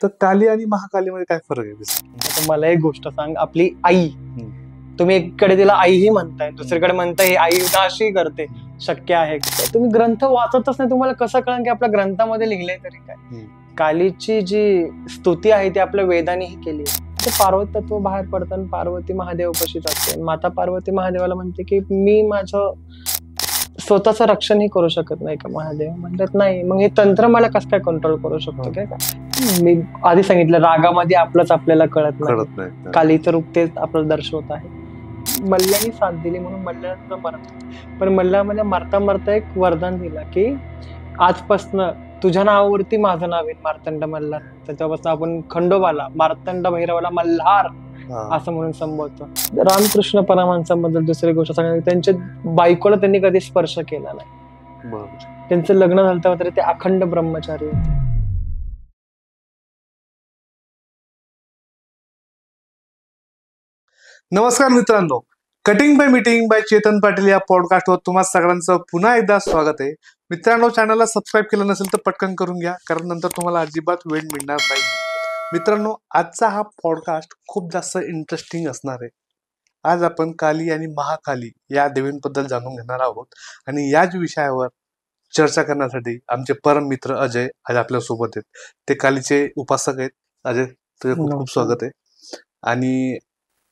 तर काली आणि महाकालीमध्ये काय फरक आहे basically? आता मला एक गोष्ट सांग, आपली आई, तुम्ही एकीकडे तिला आईही म्हणताय, दुसरीकडे म्हणताय ही आई नाशी करते, शक्य आहे का? तुम्ही ग्रंथ वाचतच नाही, तुम्हाला कसं कळलं की आपल्या ग्रंथामध्ये लिहिलंय तरी काय? कालीची जी स्तुती आहे ती आपल्या वेदांनीही केली आहे. ते पार्वती तत्व बाहेर पडताना पार्वती महादेवापाशी जाते, माता पार्वती महादेवाला म्हणते की मी माझं स्वतःचं रक्षणही करू शकत नाही का? महादेव म्हणतात नाही, मग हे तंत्र मला कसं काय कंट्रोल करू शकतो काय का? मी आधी सांगितलं, रागामध्ये आपलंच आपल्याला कळत नाही, कालीचं रूप तेच आपल्याला दर्शवत आहे. मल्ल्याने साथ दिली म्हणून मल्ल्याचं मरण, पण मल्ल्यामध्ये मरता मरता एक वरदान दिलं की आजपासनं तुझ्या नावावरती माझं नाव येईल, मार्तंड मल्हार. त्याच्यापासून आपण खंडोबाला, मार्तंड भैरवाला मल्हार असं म्हणून संबोधतो. रामकृष्ण परमहंसाबद्दल दुसरी गोष्ट सांगायची, त्यांच्या बायकोला त्यांनी कधी स्पर्श केला नाही. त्यांचं लग्न झालं तेव्हा तरी ते अखंड ब्रह्मचारी होते. नमस्कार मित्रांनो, cutting by meeting by Chetan Patil या पॉडकास्टवर तुम्हा सगळ्यांचं पुन्हा एकदा स्वागत आहे. मित्रांनो, चॅनलला सबस्क्राईब केलं नसेल तर पटकन करून घ्या, कारण नंतर तुम्हाला अजिबात वेळ मिळणार नाही. मित्रांनो, आजचा हा पॉडकास्ट खूप जास्त इंटरेस्टिंग असणार आहे. आज आपण काली आणि महाकाली या देवींबद्दल जाणून घेणार आहोत, आणि याच विषयावर चर्चा करण्यासाठी आमचे परम मित्र अजय आज आपल्या सोबत आहेत. ते कालीचे उपासक आहेत. अजय, तुझे खूप खूप स्वागत आहे. आणि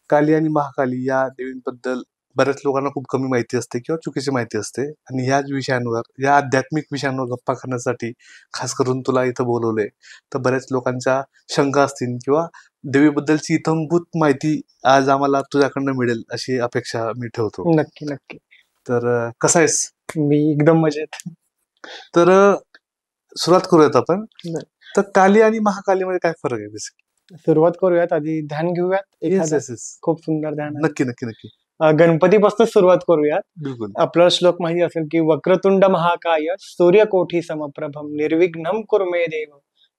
काली आणि महाकाली या देवींबद्दल बऱ्याच लोकांना खूप कमी माहिती असते किंवा चुकीची माहिती असते, आणि याच विषयांवर, या आध्यात्मिक विषयांवर गप्पा करण्यासाठी खास करून तुला इथं बोलवलंय. तर बऱ्याच लोकांच्या शंका असतील किंवा देवीबद्दलची इत्थंभूत माहिती आज आम्हाला तुझ्याकडनं मिळेल अशी अपेक्षा मी ठेवतो. नक्की नक्की. तर कसा आहेस? मी एकदम मजेत. तर सुरुवात करूयात आपण. तर काली आणि महाकालीमध्ये काय फरक आहे बेसिकली? सुरुवात करूयात, आधी ध्यान घेऊयात. खूप सुंदर ध्यान. नक्की नक्की नक्की. गणपतीपासून सुरुवात करूयात. बिलकुल. आपल्याला श्लोक माहिती असेल की वक्रतुंड महाकाय सूर्यकोटी समप्रभम निर्विघ्नं कुरु मे देव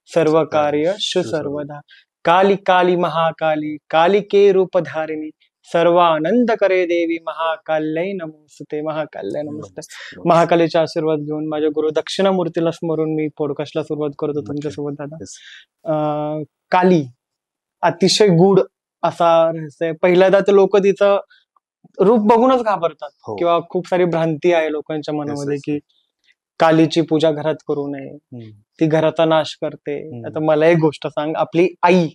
सर्व कार्य सर्वदा. काली काली महाकाली कालिके रूपधारिणी सर्वानंद करे देवी महाकाल्यै नमोस्तुते. महाकाल्यै नमस्ते. महाकालीचा आशीर्वाद घेऊन माझ्या गुरु दक्षिणामूर्तीला स्मरून मी पॉडकास्टला सुरुवात करतो तुमच्यासोबत. दादा, काली अतिशय गूढ असा रहस्य. पहिल्यांदा तर लोक तिचं रूप बघूनच घाबरतात, किंवा खूप सारी भ्रांती आहे लोकांच्या मनामध्ये की कालीची पूजा घरात करू नये, ती घराचा नाश करते. आता मला एक गोष्ट सांग, आपली आई,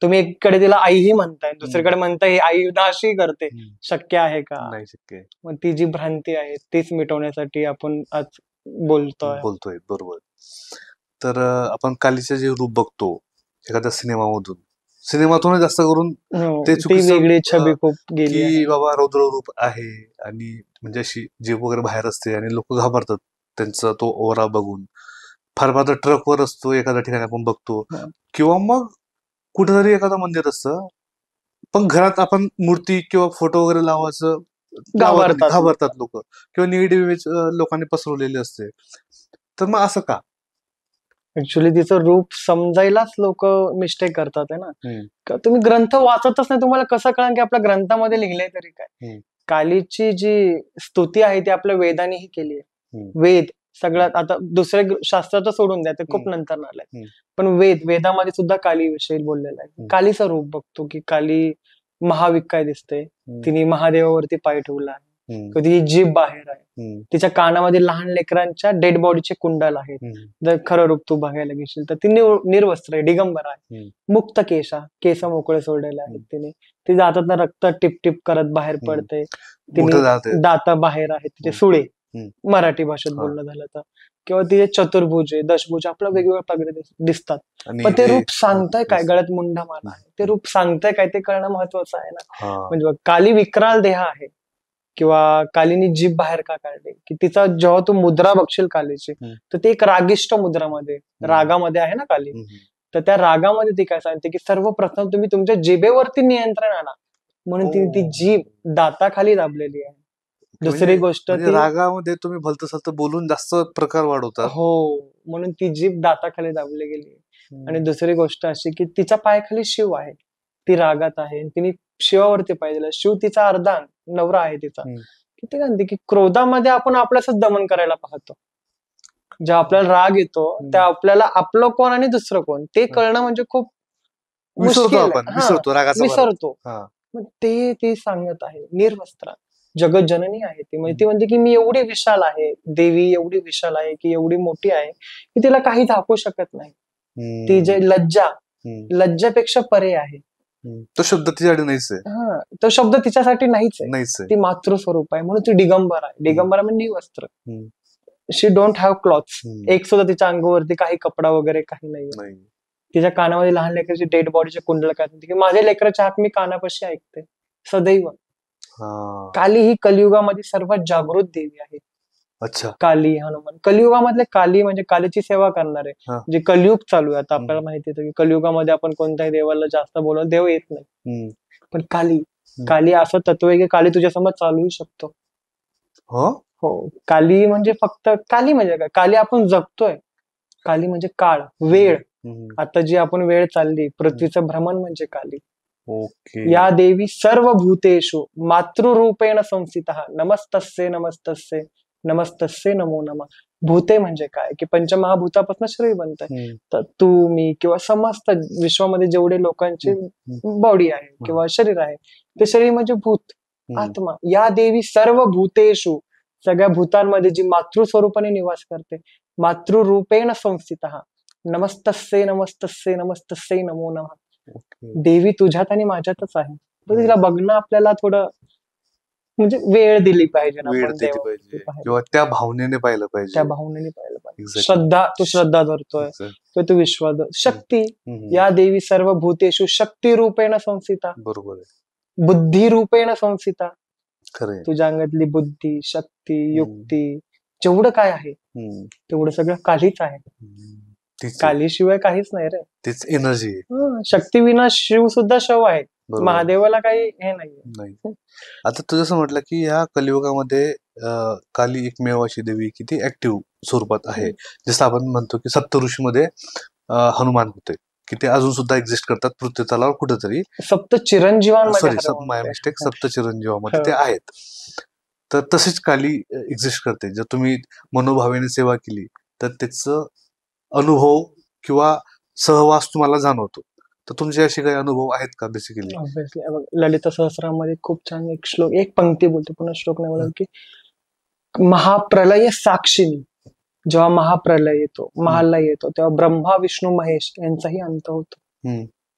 तुम्ही एकीकडे तिला आईही म्हणताय, दुसरीकडे म्हणताय ही आई नाशी करते, शक्य आहे का? नाही शक्य. मग ती जी भ्रांती आहे तीच मिटवण्यासाठी आपण आज बोलतोय. बरोबर. तर आपण कालीचे जे रूप बघतो एखाद्या सिनेमातून जास्त करून ते वेगळी छबी खूप गेली की बाबा रौद्र रूप आहे, आणि म्हणजे अशी जीभ वगैरे बाहेर असते आणि लोक घाबरतात त्यांचा तो ओरा बघून. फार फार ट्रकवर असतो एखाद्या ठिकाणी आपण बघतो, किंवा मग कुठेतरी एखादं मंदिर असतं, पण घरात आपण मूर्ती किंवा फोटो वगैरे लावायचं घाबरतात लोक, किंवा निगेटिव्ह इमेज लोकांनी पसरवलेली असते. तर मग असं का? ऍक्च्युली तिचं रूप समजायलाच लोक मिस्टेक करतात आहे ना. तुम्ही ग्रंथ वाचतच नाही, तुम्हाला कसं कळलं की आपल्या ग्रंथामध्ये लिहिलंय तरी काय? कालीची जी स्तुती आहे ती आपल्या वेदांनीही केली आहे. वेद सगळ्यात, आता दुसऱ्या शास्त्राचं सोडून द्या, ते खूप नंतर आलंय, पण वेदामध्ये सुद्धा काली विषयी बोललेलं आहे. कालीचं रूप बघतो की काली महाविकाय दिसते, तिने महादेवावरती पाय ठेवला आहे, कधी जीभ बाहेर आहे, तिच्या कानामध्ये लहान लेकरांच्या डेड बॉडीचे कुंडल आहेत. जर खरं रूप तू बघायला गेशील तर ती निर्वस्त्र आहे, दिगंबर आहे, मुक्त केस मोकळे सोडलेले आहेत तिने. ती जातात ना, रक्त टिप टिप करत बाहेर पडते, तिने दाता बाहेर आहेत, तिचे सुळे, मराठी भाषेत बोलणं झालं तर, किंवा तिचे चतुर्भुज, दशभुज आपल्या वेगवेगळ्या प्रकारे दिसतात. पण ते रूप सांगताय काय? गळ्यात मुंडा माला आहे, ते रूप सांगताय काय ते कळणं महत्वाचं आहे ना. म्हणजे काली विक्राल देह आहे, किंवा कालीनी जीभ बाहेर का काढली, की तिचा जेव्हा तू मुद्रा बघशील कालीची, तर ती एक रागिष्ट मुद्रामध्ये, रागामध्ये आहे ना काली, तर त्या रागामध्ये ती काय सांगते की सर्वप्रथम तुम्ही तुमच्या जिभेवरती नियंत्रण आणा, म्हणून तिने ती जीभ दाताखाली दाबलेली आहे. दुसरी गोष्ट, रागामध्ये तुम्ही भलतं सलतं बोलून जास्त प्रकार वाढवतात, म्हणून ती जीभ दाताखाली दाबली गेली. आणि दुसरी गोष्ट अशी की तिच्या पायाखाली शिव आहे, ती रागात आहे, तिने शिवावरती पाय दिला. शिव तिचा अर्धा नवरा आहे तिचा. किती गांधी की क्रोधामध्ये आपण आपल्याच दमन करायला पाहतो. जेव्हा आपल्याला राग येतो तेव्हा आपल्याला आपलं कोण आणि दुसरं कोण ते कळणं म्हणजे खूप विसरतो मुश्किल आहे. आपण, हा, विसरतो रागाचा भरात. विसरतो. हा. मग ते सांगत आहे निर्वस्त्रा जगत जननी आहे ती, म्हणजे ती म्हणते की मी एवढी विशाल आहे, देवी एवढी विशाल आहे की एवढी मोठी आहे की तिला काही झाकू शकत नाही. ती जे लज्जापेक्षा परे आहे. तो शब्द तिच्याकडे नाहीच आहे. हा, तो शब्द तिच्यासाठी नाहीच आहे. नाहीच आहे. ती मातृस्वरूप आहे म्हणून ती दिगंबर आहे. दिगंबरा म्हणजे निवस्त्र. शी डोंट हॅव क्लॉथ्स. एक सुद्धा तिच्या अंगावरती काही कपडा वगैरे काही नाही. तिच्या कानामध्ये लहान लेकराची डेड बॉडीचे कुंडल करते की माझ्या लेकराच्या हाक मी कानापाशी ऐकते सदैव. काली ही कलियुगामध्ये सर्वात जागृत देवी आहे. अच्छा. काली हनुमान कलियुगामधले काली म्हणजे कालीची सेवा करणारे. जे कलियुग चालू आहे आता आपल्याला माहिती आहे की कलियुगामध्ये आपण कोणत्याही देवाला जास्त बोलवून देव येत नाही. पण काली असं तत्व आहे की काली तुझ्यासमोर चालू शकतो. हो, काली म्हणजे फक्त काली म्हणजे काय, काली आपण जगतोय. काली म्हणजे काळ, वेळ. आता जी आपण वेळ चालली पृथ्वीचं भ्रमण म्हणजे काली. या देवी सर्व भूतेषु मातृरूपेण संस्थितः नमस्तस्ये नमस्तस्ये नमस्तस्ये नमो नमः. भूते म्हणजे काय की पंचमहाभूतापासून शरीर बनतंय. तर तू मी किंवा समस्त विश्वामध्ये जेवढे लोकांची बॉडी आहे किंवा शरीर आहे ते शरीर म्हणजे भूत, आत्मा. या देवी सर्व भूतेषु सगळ्या भूतांमध्ये जी मातृस्वरूपाने निवास करते, मातृरूपेण संस्थितः नमस्तस्ये नमस्तस्ये नमस्तस्ये नमो नमः. देवी तुझ्यात आणि माझ्यातच आहे. तर तिला बघणं आपल्याला थोडं म्हणजे वेळ दिली पाहिजे ना, वेळ दिली पाहिजे किंवा त्या भावनेने पाहिलं पाहिजे. त्या भावनेने पाहिलं पाहिजे. श्रद्धा, तू श्रद्धा धरतोय किंवा तू विश्वास. शक्ती, या देवी सर्व भूतेषु शक्ती रूपेण संस्थिता. बरोबर आहे. बुद्धी रूपेण संस्थिता. खरं. तुझ्या अंगातली बुद्धी, शक्ती, युक्ती जेवढं काय आहे तेवढं सगळं कालीच आहे. कालीशिवाय काहीच नाही रे. तीच एनर्जी. शक्ती विना शिव सुद्धा शव आहे. महादेवाला काही हे नाही. आता तू जसं म्हटलं की या कलियुगामध्ये काली एकमेव अशी देवी की ती ऍक्टिव्ह स्वरूपात आहे. जसं आपण म्हणतो की सप्तऋषीमध्ये हनुमान होते की ते अजून सुद्धा एक्झिस्ट करतात पृथ्वी तलावर कुठेतरी. सप्त चिरंजीवांमध्ये, सॉरी माय मिस्टेक, सप्त चिरंजीवामध्ये ते आहेत. तर तशीच काली एक्झिस्ट करते. जर तुम्ही मनोभावेने सेवा केली तर त्याचं अनुभव किंवा सहवास तुम्हाला जाणवतो. तर तुमचे असे काही अनुभव आहेत का बेसिकली? ललित सहस्रामध्ये खूप छान एक श्लोक, एक पंक्ती बोलतो, पुन्हा श्लोक नाही बोलत की महाप्रलय साक्षिणी. जेव्हा महाप्रलय येतो, महालय येतो, तेव्हा ब्रह्मा विष्णू महेश यांचाही अंत होतो.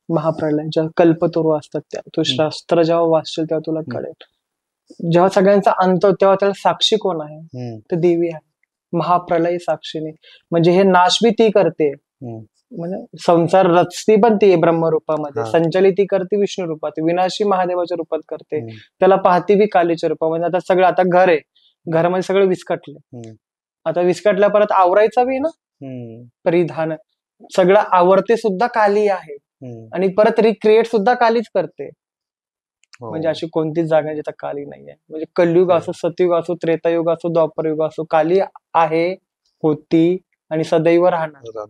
महाप्रलय जेव्हा कल्पतरू असतात त्या, तू शास्त्र जेव्हा वाचशील तेव्हा तुला कळेल. जेव्हा सगळ्यांचा अंत होतो तेव्हा त्याला साक्षी कोण आहे, तर देवी आहे. महाप्रलय साक्षीने म्हणजे हे नाश बी ती करते, म्हणजे संसार रचती पण ती ब्रह्मरूपामध्ये, संचलित ती करते विष्णू रूपात, विनाशी महादेवाच्या रूपात करते, त्याला पाहती बी कालीच्या रूपामध्ये. आता सगळं, आता घर आहे, घरामध्ये सगळं विस्कटले, आता विस्कटल्या परत आवरायचा बी ना, परिधान सगळं आवरते सुद्धा काली आहे आणि परत रिक्रिएट सुद्धा कालीच करते. म्हणजे अशी कोणतीच जागा जिथं काली नाहीये. म्हणजे कलयुग असो, सतयुग असो, त्रेतायुग असो, द्वापरयुग असो, काली आहे, होती आणि सदैव राहणार.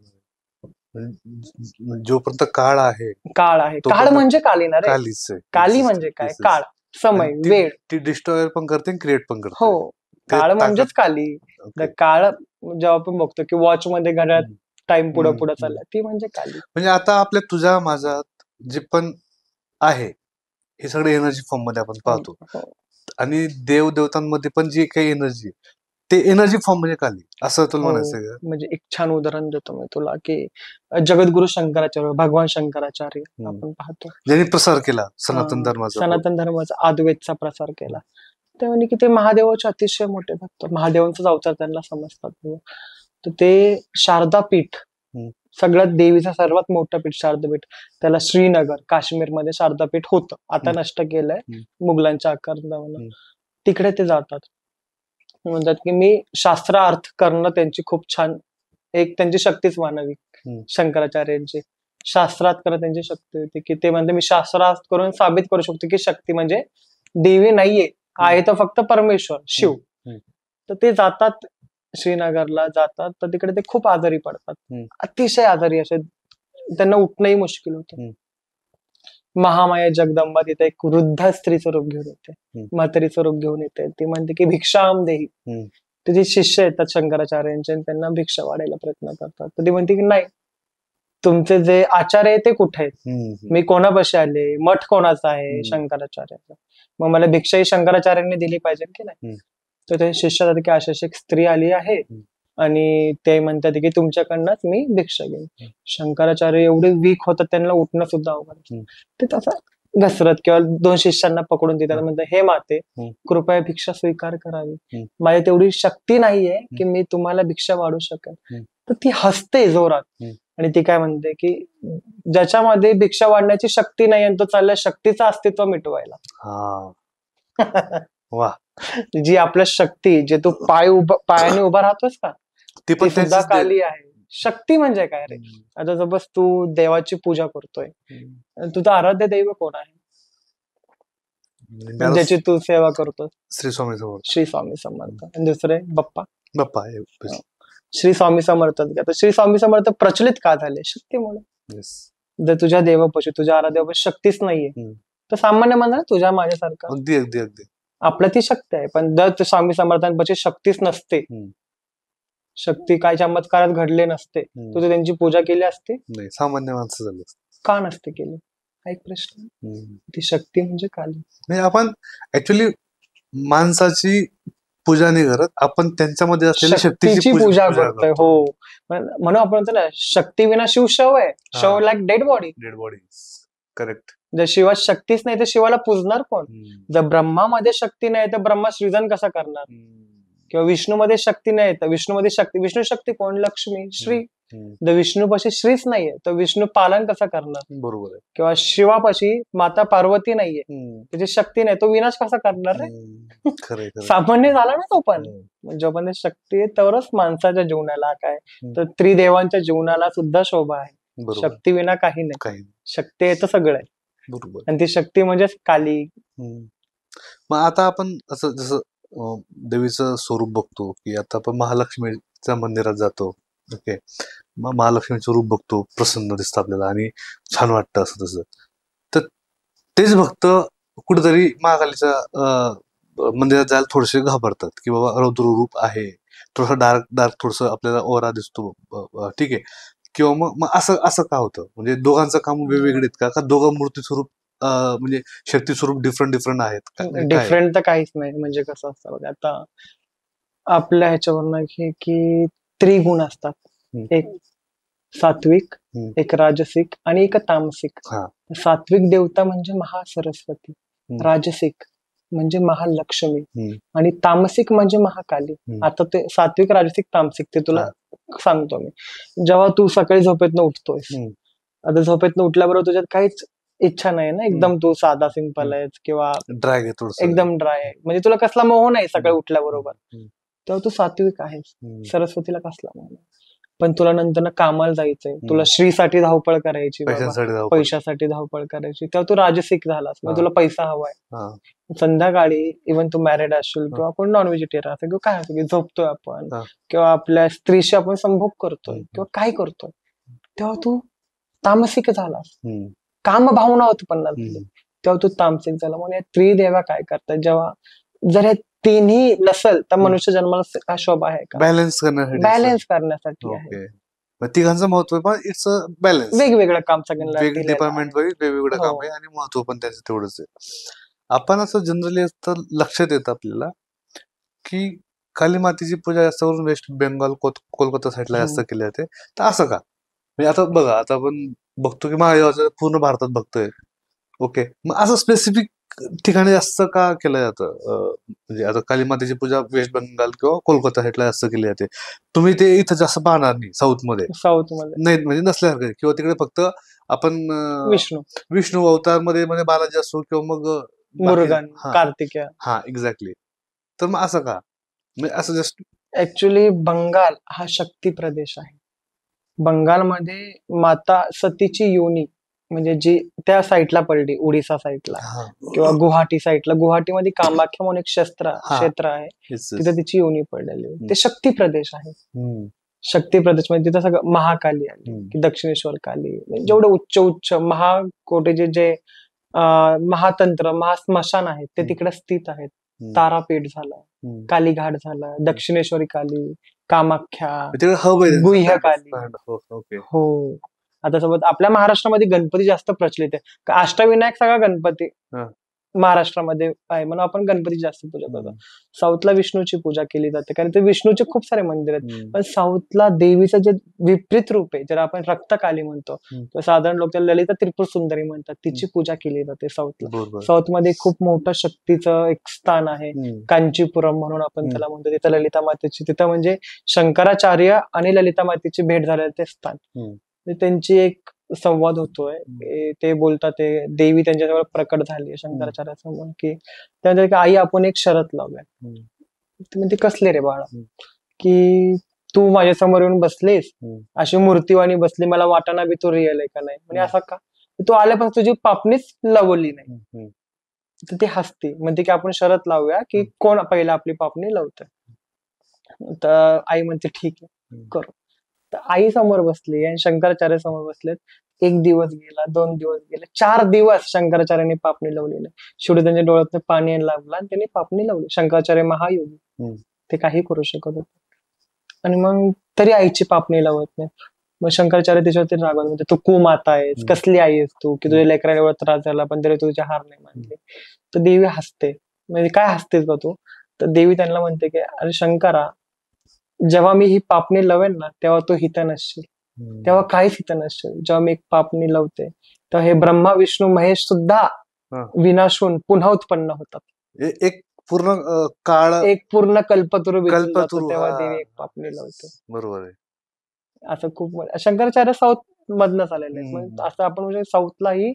जोपर्यंत काळ आहे, काळ आहे. काळ म्हणजे काली ना रे. काली म्हणजे काय, काळ, समय, वेळ. ती डिस्ट्रॉयर पण करते, क्रिएट पण करते. हो, काळ म्हणजेच काली. काळ जेव्हा आपण बघतो की वॉच मध्ये घड्याळात टाइम पुढे पुढे चालला, ती म्हणजे काली. म्हणजे आता आपल्या तुझ्या माझ्यात जे पण आहे हे सगळे एनर्जी फॉर्म मध्ये आपण पाहतो. आणि देव देवतांमध्ये पण जी काही एनर्जी ते एनर्जी फॉर्म म्हणजे काली, असं तुला म्हणायचं. म्हणजे एक छान उदाहरण देतो मी तुला की जगद्गुरु शंकराचार्य, भगवान शंकराचार्य आपण पाहतो, ज्यांनी प्रसार केला सनातन धर्माचा, आद्वैतचा प्रसार केला. ते म्हणजे की ते महादेवाचे अतिशय मोठे भक्त, महादेवांचाच अवतार त्यांना समजतात. तर ते शारदापीठ, सगळ्यात देवीचं सर्वात मोठं पीठ शारदापीठ, त्याला श्रीनगर काश्मीरमध्ये शारदापीठ होतं, आता नष्ट केलंय मुघलांच्या आक्रमणामुळे. तिकडे ते जातात, म्हणतात की मी शास्त्रार्थ करणं त्यांची खूप छान एक त्यांची शक्तीच मानावी. शंकराचार्यांची शास्त्रार्थ करणं त्यांची शक्ती होती की ते म्हणते मी शास्त्रार्थ करून साबित करू शकतो की शक्ती म्हणजे देवी नाहीये, आहे तर फक्त परमेश्वर शिव. तर ते जातात, श्रीनगरला जातात, तर तिकडे ते खूप आजारी पडतात, अतिशय आजारी, असे त्यांना उठणंही मुश्किल होतं. महामाया जगदंबा तिथे एक वृद्ध स्त्रीचं रूप घेऊन येते, म्हातारीचं रूप घेऊन येते. ती म्हणते की भिक्षाम देही, ते जे शिष्य येतात शंकराचार्यांचे आणि त्यांना भिक्षा वाढायला प्रयत्न करतात, तर ती म्हणते की नाही, तुमचे जे आचार्य आहे ते कुठे आहेत, मी कोणापाशी आले, मठ कोणाचा आहे, शंकराचार्याचा, मग मला भिक्षा ही शंकराचार्यांनी दिली पाहिजे की नाही. तर ते शिष्य जातात की अशी एक स्त्री आली आहे आणि ते म्हणतात की तुमच्याकडनंच मी भिक्षा घेईन. शंकराचार्य एवढे वीक होतात त्यांना उठणं सुद्धा अवघड असतं. ते तसं घसरत किंवा 2 शिष्यांना पकडून देतात, म्हणतात हे माते कृपया भिक्षा स्वीकार करावी, माझी तेवढी शक्ती नाहीये की मी तुम्हाला भिक्षा वाढू शकेल. तर ती हसते जोरात आणि ती काय म्हणते की ज्याच्यामध्ये भिक्षा वाढण्याची शक्ती नाही आणि तो चाललाय शक्तीचं अस्तित्व मिटवायला. वा. जी आपल्या शक्ती, जे तू पायाने उभा राहतोस का, ती ती सुद्धा काली आहे. शक्ती म्हणजे काय रे, आता जबस तू देवाची पूजा करतोय, तुझं आराध्य दैव कोण आहे ज्याची तू सेवा करतोस? श्री स्वामी समर्थ. श्री स्वामी समर्थ. आणि दुसरे बाप्पा बाप्पा. श्री स्वामी समर्थ. आता श्री स्वामी समर्थ प्रचलित का झाले? शक्तीमुळे. जर तुझ्या देवापाशी, तुझ्या आराध्यापाशी शक्तीच नाहीये तर सामान्य माणूस तुझ्या माझ्यासारखा, अगदी अगदी अगदी आपल्या ती शक्ती आहे. पण जर स्वामी समर्थांपाशी शक्तीच नसते, शक्ती काय चमत्कारात घडले नसते, तू त्यांची पूजा केली असते? नाही, सामान्य माणसं झाले. का नसते केली? हा एक प्रश्न. ती शक्ती म्हणजे काली. म्हणजे आपण ऍक्च्युली माणसाची पूजा नाही करत, आपण त्यांच्यामध्ये असलेल्या शक्तीची पूजा करतोय. हो, म्हणून आपण म्हणतो ना, शक्ती विना शिव शव आहे, शव like dead body. Dead body. Correct. जर शिवात शक्तीच नाही तर शिवाला पूजणार कोण? जर ब्रह्मामध्ये शक्ती नाही तर ब्रह्मा सृजन कसा करणार? किंवा विष्णूमध्ये शक्ती नाही तर विष्णूमध्ये शक्ती, विष्णू शक्ती कोण? लक्ष्मी, श्री. जर विष्णूपाशी श्रीच नाहीये तर विष्णू पालन कसं करणार? बरोबर आहे. किंवा शिवापाशी माता पार्वती नाहीये, त्याची शक्ती नाही, तो विनाश कसा करणार रे? सामान्य झाला ना तो. पण जोपर्यंत शक्ती आहे तरच माणसाच्या जीवनाला काय, तर त्रिदेवांच्या जीवनाला सुद्धा शोभा आहे. शक्ती विना काही नाही, शक्ती आहे तर सगळं आहे. बरोबर. आणि ती शक्ती म्हणजेच काली. मग आता आपण असं जसं देवीचं स्वरूप बघतो की आता आपण महालक्ष्मीच्या मंदिरात जातो, ओके, मग महालक्ष्मीचं रूप बघतो, प्रसन्न दिसतं आपल्याला आणि छान वाटतं असं तसं. तर तेच भक्त कुठेतरी महाकालीच्या मंदिरात जायला थोडेसे घाबरतात की बाबा रौद्र रूप आहे, थोडंसं डार्क डार्क थोडस आपल्याला ओरा दिसतो, ठीक आहे, किंवा मग असं असं का होतं? म्हणजे दोघांचं काम वेगवेगळे आहेत का दोघं मूर्ती स्वरूप म्हणजे शक्ती स्वरूप डिफरंट आहेत का? डिफरंट तर काहीच नाही. म्हणजे कसं असतं बघा, आता आपल्या ह्याच्यावरनं की त्रिगुण असतात, एक सात्विक, एक राजसिक आणि एक तामसिक. सात्विक देवता म्हणजे महासरस्वती, राजसिक म्हणजे महालक्ष्मी आणि तामसिक म्हणजे महाकाली. आता ते सात्विक, राजसिक, तामसिक ते तुला सांगतो मी. जेव्हा तू सकाळी झोपेतनं उठतोयस, आता झोपेतनं उठल्याबरोबर तुझ्यात काहीच इच्छा नाही ना, एकदम तू साधा सिंपल आहेस किंवा ड्राय एकदम ड्राय आहे, म्हणजे तुला कसला मोह नाही सकाळी उठल्याबरोबर, तेव्हा तू सात्विक आहेस. सरस्वतीला कसला मोह नाही. पण तुला नंतर कामाला जायचंय, तुला श्रीसाठी धावपळ करायची, पैशासाठी धावपळ करायची, तेव्हा तू राजसिक झालास, म्हणजे तुला पैसा हवाय. संध्याकाळी इव्हन तू मॅरिड असशील किंवा आपण नॉन व्हेजिटेरियन असेल किंवा काय असेल की झोपतोय आपण किंवा आपल्या स्त्रीशी आपण संभोग करतोय किंवा काय करतोय, तेव्हा तू तामसिक झालास. काम भावना उत्पन्न झाली, तेव्हा तू तामसिक झाला. म्हणजे त्रिदेवा काय करतात, जेव्हा जर हे तिन्ही नसेल तर मनुष्य जन्माला का शोभा आहे का? बॅलन्स करण्यासाठी आहे. तिघांचं महत्व पण इट्स अ बॅलन्स. वेगवेगळं काम सगळ्यांना डिपार्टमेंट वेगवेगळं काम आहे आणि महत्व पण त्याचं तेवढंच आहे. आपण असं जनरली असतं लक्षात येतं आपल्याला की काली मातेची पूजा जास्त करून वेस्ट बेंगॉल, कोलकाता साईडला जास्त केली जाते. तर असं का? म्हणजे आता बघा, आता आपण बघतो की महादेवाचं पूर्ण भारतात बघतोय, ओके, मग असं स्पेसिफिक ठिकाणी जास्त का केलं जातं? म्हणजे आता काली मातेची पूजा वेस्ट बेंगाल किंवा कोलकाता साईडला जास्त केली जाते, तुम्ही ते इथं जास्त पाहणार नाही साऊथ मध्ये नाही, म्हणजे नसल्यासारखं, किंवा तिकडे फक्त आपण विष्णू अवतार मध्ये म्हणजे बालाजी असो किंवा मग मुरुगन, कार्तिकेय. हा, एक्झॅक्टली. तर मग असं का? म्हणजे असं जस्ट ऍक्च्युली बंगाल हा शक्ती प्रदेश आहे. बंगालमध्ये माता सतीची योनी म्हणजे जी त्या साईडला पडली, उडीसा साईडला किंवा गुवाहाटी साईडला, गुवाहाटीमध्ये कामाख्या म्हणून एक क्षेत्र आहे, तिथे तिची योनी पडलेली. ते शक्ती प्रदेश आहे. शक्ती प्रदेश म्हणजे तिथं सगळं महाकाली आली की दक्षिणेश्वर काली, जेवढे उच्च महाकोटीचे जे महातंत्र, महास्मशान आहेत ते तिकडे स्थित आहेत. तारापीठ झालं, कालीघाट झालं, दक्षिणेश्वरी काली, कामाख्या, तिकडे हब आहे गुह्य काली. ओके. हो. आता सोबत आपल्या महाराष्ट्रामध्ये गणपती जास्त प्रचलित आहे. अष्टविनायक सगळा गणपती हा. महाराष्ट्रामध्ये आहे म्हणून आपण गणपती जास्त पूजा करतो. साऊथला विष्णूची पूजा केली जाते कारण ते विष्णूचे खूप सारे मंदिर आहेत. पण साऊथला देवीचं जे विपरीत रूप आहे, ज्याला आपण रक्तकाली म्हणतो, तर साधारण लोक त्याला ललिता त्रिपुर सुंदरी म्हणतात, तिची पूजा केली जाते साऊथला. साऊथमध्ये खूप मोठं शक्तीचं एक स्थान आहे, कांचीपुरम म्हणून आपण त्याला म्हणतो. तिथं ललिता मातेची, तिथं म्हणजे शंकराचार्य आणि ललिता मातेची भेट झालेलं ते स्थान. त्यांची एक संवाद होतोय, ते बोलतात, ते देवी त्यांच्याजवळ प्रकट झाली शंकराचार्यासमोर, की त्यानंतर की आई आपण एक शरत लावूया. म्हणजे कसले रे बाळा, की तू माझ्या समोर येऊन बसलीस, अशी मूर्तीवाणी बसली, मला वाटाणा बी तू रिअल आहे का नाही. म्हणजे असं का, तू आल्यापासून तुझी पापणीच लवली नाही. तर ती हसते, म्हणते की आपण शरत लावूया की कोण पहिला आपली पापणी लावतोय. तर आई म्हणते ठीक आहे, करू. तर आई समोर बसली आणि शंकराचार्य समोर बसलेत. 1 दिवस गेला, 2 दिवस गेले, 4 दिवस शंकराचार्यांनी पापणी लावली नाही. शेवटी त्यांच्या डोळ्यात पाणी लागलं आणि त्यांनी पापणी लावली. शंकराचार्य महायोगी, ते काही करू शकत होते. आणि मग तरी आईची पापणी लावत नाही. मग शंकराचार्य त्याच्यावरती रागवले, म्हणजे तू कुमाता आहेस, कसली आई आहेस तू, की तुझ्या लेकराला एवढा त्रास झाला पण तरी तुझ्या हार नाही मानली. तर देवी हसते, म्हणजे काय हसतेस का तू. तर देवी त्यांना म्हणते की अरे शंकरा, जेव्हा मी ही पापणी लावेन ना, तेव्हा तू हित नसशील, तेव्हा काहीच हित नसशील. जेव्हा मी एक पापणी लावते तेव्हा हे ब्रह्मा विष्णू महेश सुद्धा विनाश होऊन पुन्हा उत्पन्न होतात. एक पूर्ण काळ, एक पूर्ण कल्पतरू बितून जातो तेव्हा देवी एक पापणी लावते. बरोबर आहे. असं खूप शंकराचार्य साऊथ मधनच आलेले आहेत. असं आपण म्हणजे साऊथलाही